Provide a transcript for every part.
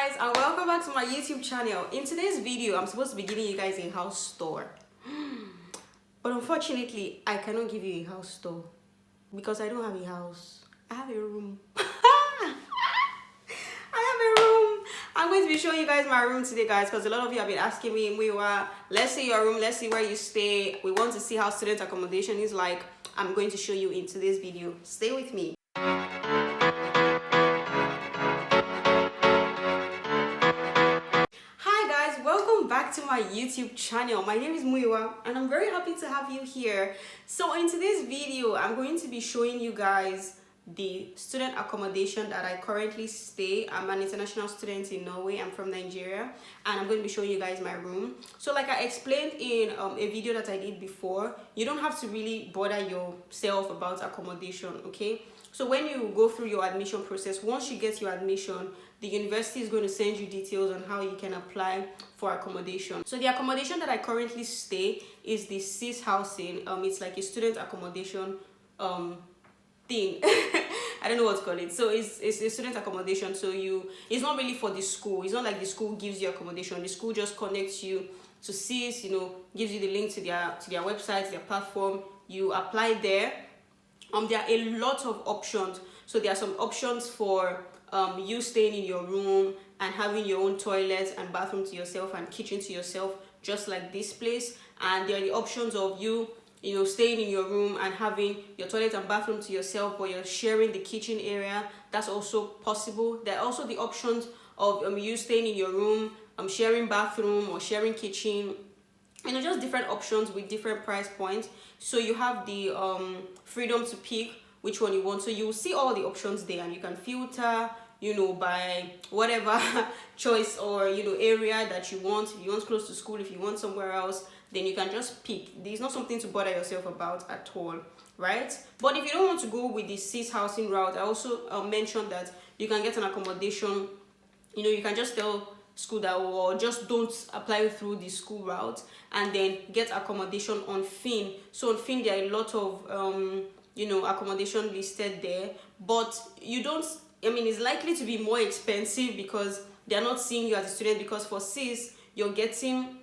guys, and welcome back to my YouTube channel. In today's video, I'm supposed to be giving you guys a house tour, but unfortunately I cannot give you a house tour because I don't have a house. I have a room. I have a room. I'm going to be showing you guys my room today, guys, because a lot of you have been asking me, let's see your room, let's see where you stay. We want to see how student accommodation is like. I'm going to show you in today's video. Stay with me. Welcome back to my YouTube channel. My name is Muyiwa and I'm very happy to have you here. So in today's video, I'm going to be showing you guys the student accommodation that I currently stay. I'm an international student in Norway. I'm from Nigeria and I'm going to be showing you guys my room. So like I explained in a video that I did before, you don't have to really bother yourself about accommodation, okay? So when you go through your admission process, once you get your admission, the university is going to send you details on how you can apply for accommodation. So the accommodation that I currently stay is the CIS housing. It's like a student accommodation thing. I don't know what to call it. So it's a student accommodation. So it's not really for the school. It's not like the school gives you accommodation. The school just connects you to CIS, gives you the link to their website, their platform. You apply there. There are a lot of options. So there are some options for you staying in your room and having your own toilet and bathroom to yourself and kitchen to yourself, just like this place. And there are the options of you staying in your room and having your toilet and bathroom to yourself, but you're sharing the kitchen area. That's also possible. There are also the options of you staying in your room, sharing bathroom or sharing kitchen. Just different options with different price points. So you have the freedom to pick which one you want. So you will see all the options there and you can filter by whatever choice or area that you want. If you want close to school, if you want somewhere else, then you can just pick. There's not something to bother yourself about at all, right? But if you don't want to go with the CIS housing route, I also mentioned that you can get an accommodation. You can just tell school that, or just don't apply through the school route and then get accommodation on Fin. So on Fin there are a lot of accommodation listed there, but it's likely to be more expensive because they're not seeing you as a student, because for CIS you're getting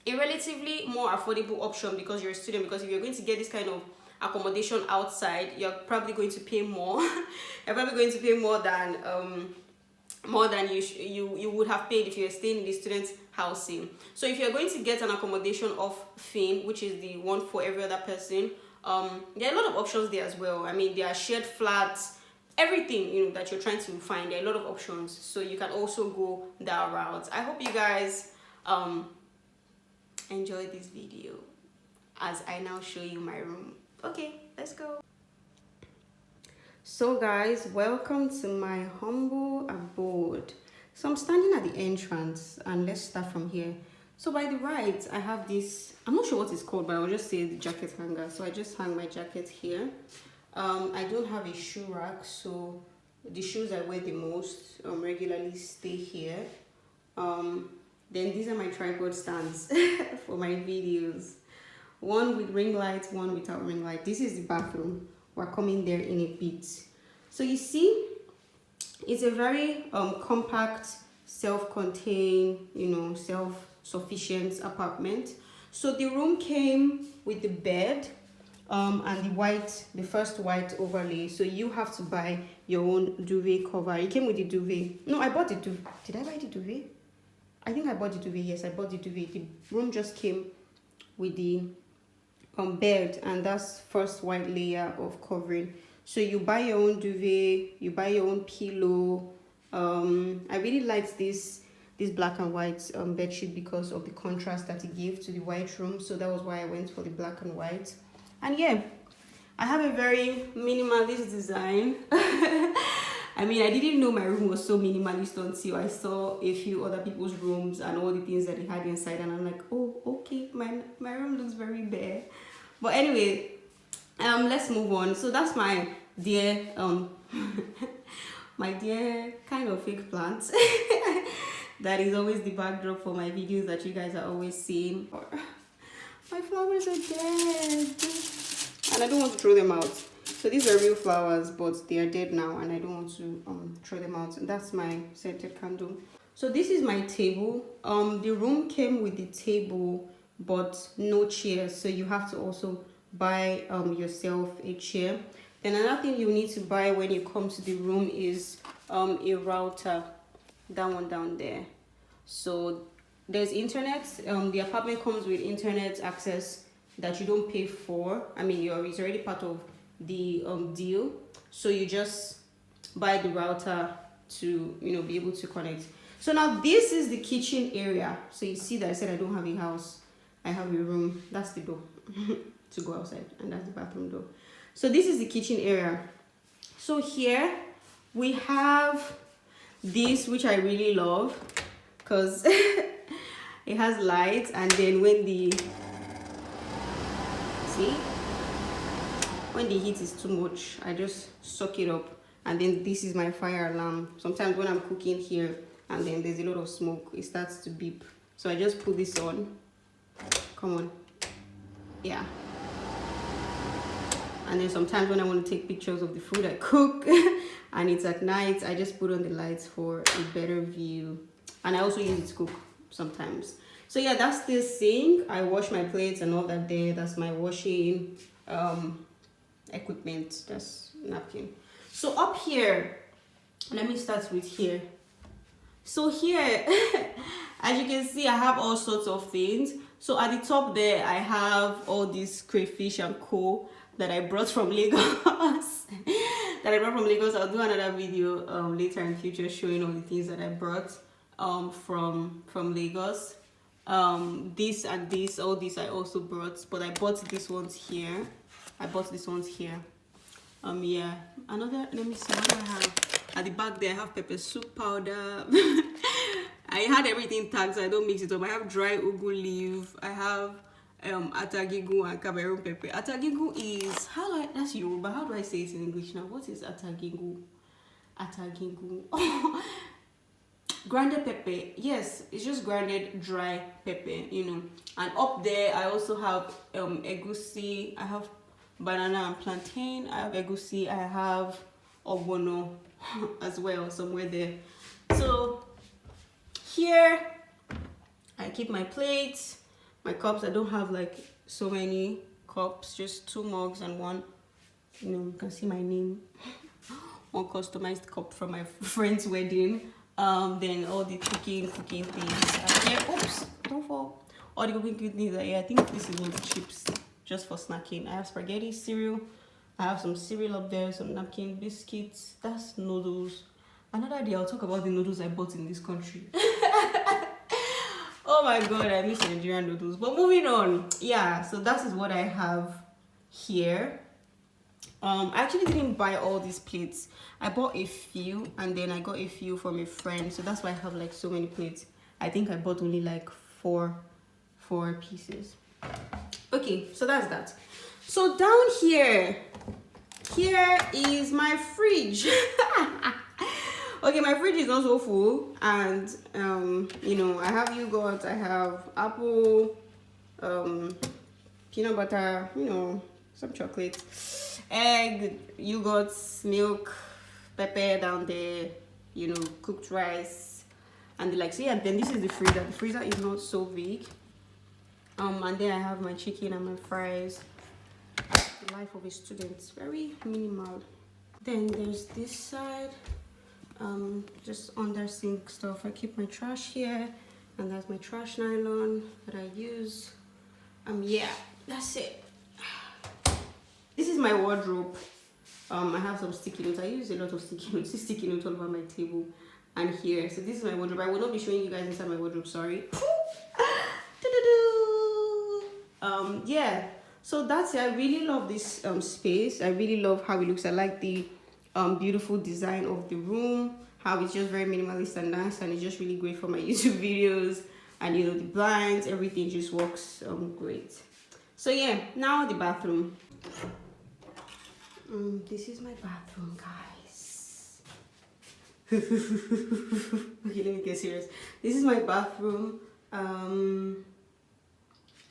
a relatively more affordable option because you're a student. Because if you're going to get this kind of accommodation outside, you're probably going to pay more. You're probably going to pay more than you would have paid if you were staying in the student housing. So if you're going to get an accommodation of Fin, which is the one for every other person, there are a lot of options there as well. There are shared flats, everything that you're trying to find. There are a lot of options, so you can also go that route. I hope you guys enjoy this video as I now show you my room. Okay, let's go. So guys, welcome to my humble abode. So I'm standing at the entrance and let's start from here. So by the right, I have this, I'm not sure what it's called, but I'll just say the jacket hanger. So I just hang my jacket here. I don't have a shoe rack, so the shoes I wear the most regularly stay here. Then these are my tripod stands for my videos. One with ring light, one without ring light. This is the bathroom. We're coming there in a bit. So you see, it's a very compact, self-contained, self-sufficient apartment. So the room came with the bed and the first white overlay. So you have to buy your own duvet cover. It came with the duvet. No, I bought the duvet. Did I buy the duvet? I think I bought the duvet. Yes, I bought the duvet. The room just came with the bed, and that's first white layer of covering. So you buy your own duvet, you buy your own pillow. I really liked this black and white bed sheet because of the contrast that it gave to the white room. So that was why I went for the black and white. And yeah, I have a very minimalist design. I didn't know my room was so minimalist until I saw a few other people's rooms and all the things that they had inside, and I'm like, oh, okay, my room looks very bare. But anyway, let's move on. So that's my dear my dear kind of fake plant that is always the backdrop for my videos that you guys are always seeing. My flowers are dead and I don't want to throw them out. So these are real flowers, but they are dead now and I don't want to throw them out. And that's my scented candle. So this is my table. The room came with the table but no chairs, so you have to also buy yourself a chair. Then another thing you need to buy when you come to the room is a router, that one down there. So there's internet. The apartment comes with internet access that you don't pay for. I mean, it's already part of the deal, so you just buy the router to be able to connect. So now this is the kitchen area. So you see that I said I don't have a house, I have a room. That's the door to go outside, and that's the bathroom door. So this is the kitchen area. So here we have this, which I really love because it has lights, and then when the heat is too much, I just suck it up. And then this is my fire alarm. Sometimes when I'm cooking here and then there's a lot of smoke, it starts to beep, so I just put this on. Come on, yeah. And then sometimes when I want to take pictures of the food I cook and it's at night, I just put on the lights for a better view. And I also use it to cook sometimes. So yeah, that's the sink. I wash my plates and all that there. That's my washing equipment. That's napkin. So up here, let me start with here. So here, as you can see, I have all sorts of things. So at the top there, I have all these crayfish and co that I brought from Lagos. I'll do another video later in future showing all the things that I brought from Lagos. This and this, all this I also brought, but I bought these ones here. Yeah, another, let me see, what do I have at the back there? I have pepper soup powder. I had everything tagged so I don't mix it up. I have dry ugu leaf, I have atagigu and Cameroon pepper. Atagigu is, that's Yoruba, how do I say it in English now? What is atagigu? Grounded pepper. Yes, it's just grounded dry pepper, And up there I also have egusi, I have banana and plantain, I have egusi, I have ogbono as well somewhere there. So here I keep my plates, my cups. I don't have like so many cups, just 2 mugs and one, you can see my name, one customized cup from my friend's wedding. Then all the cooking things here. Oops, don't fall. All the cooking things are here. I think this is all the chips just for snacking. I have spaghetti, cereal. I have some cereal up there, some napkin, biscuits. That's noodles. Another day I'll talk about the noodles I bought in this country. Oh my god, I miss Nigerian noodles. But moving on, yeah, so that is what I have here. I actually didn't buy all these plates. I bought a few, and then I got a few from a friend, so that's why I have like so many plates. I think I bought only like four pieces. Okay, so that's that. So down here is my fridge. Okay, my fridge is also full, and I have yogurt, I have apple, peanut butter, some chocolate, egg, yogurt, milk, pepper down there, cooked rice, and so yeah. Then this is the freezer. The freezer is not so big. And then I have my chicken and my fries. The life of a student, very minimal. Then there's this side, just under sink stuff. I keep my trash here, and that's my trash nylon that I use. Yeah, that's it. This is my wardrobe. I have some sticky notes. I use a lot of sticky notes. This sticky notes all over my table and here. So this is my wardrobe. I will not be showing you guys inside my wardrobe, sorry. Yeah, so that's it. I really love this space. I really love how it looks. I like the beautiful design of the room, how it's just very minimalist and nice, and it's just really great for my YouTube videos. And the blinds, everything just works great. So yeah, now the bathroom. This is my bathroom, guys. Okay, let me get serious. This is my bathroom.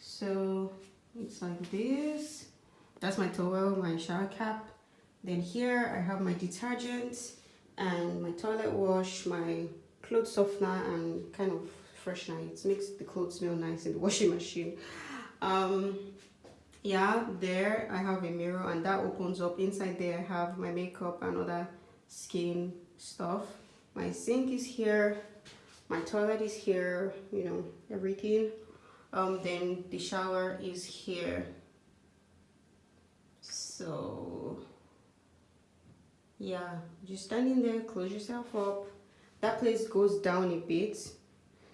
So it's like this. That's my towel, my shower cap. Then here I have my detergent and my toilet wash, my clothes softener and kind of freshener. It makes the clothes smell nice in the washing machine. Yeah, there I have a mirror and that opens up. Inside there I have my makeup and other skin stuff. My sink is here, my toilet is here, you know, everything. Then the shower is here. So yeah, just standing there, close yourself up. That place goes down a bit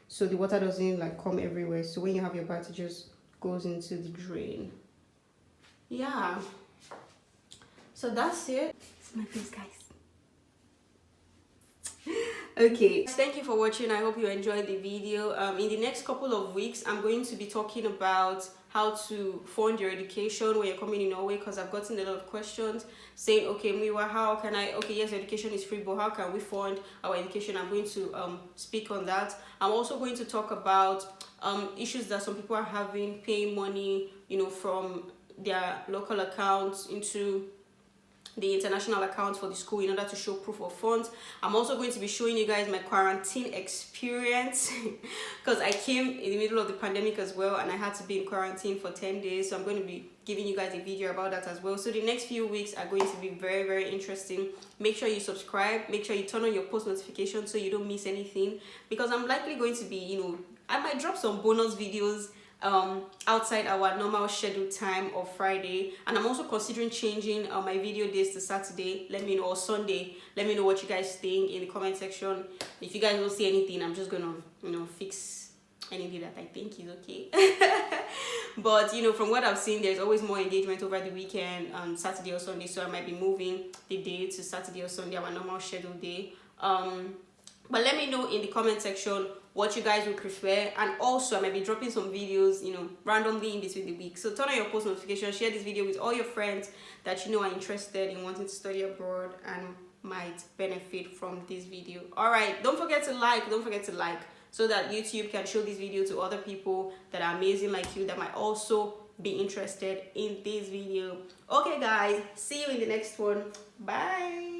so the water doesn't like come everywhere. So when you have your bath, it just goes into the drain. Yeah, so that's it. It's my face, guys. Okay, thank you for watching. I hope you enjoyed the video. In the next couple of weeks I'm going to be talking about how to fund your education when you're coming in Norway, because I've gotten a lot of questions saying, okay Muyiwa, how can I, okay yes, education is free, but how can we fund our education? I'm going to speak on that. I'm also going to talk about issues that some people are having paying money, you know, from their local accounts into the international account for the school in order to show proof of funds. I'm also going to be showing you guys my quarantine experience because I came in the middle of the pandemic as well and I had to be in quarantine for 10 days. So I'm going to be giving you guys a video about that as well. So the next few weeks are going to be very, very interesting. Make sure you subscribe, make sure you turn on your post notifications so you don't miss anything, because I'm likely going to be, you know, I might drop some bonus videos outside our normal scheduled time of Friday, and I'm also considering changing my video days to Saturday. Let me know, or Sunday. Let me know what you guys think in the comment section. If you guys don't see anything, I'm just gonna, you know, fix anything that I think is okay. But you know, from what I've seen, there's always more engagement over the weekend, Saturday or Sunday, so I might be moving the day to Saturday or Sunday, our normal scheduled day. But let me know in the comment section what you guys would prefer, and also I might be dropping some videos, you know, randomly in between the week. So turn on your post notifications, share this video with all your friends that you know are interested in wanting to study abroad and might benefit from this video. All right, don't forget to like, so that YouTube can show this video to other people that are amazing like you, that might also be interested in this video. Okay guys, see you in the next one. Bye.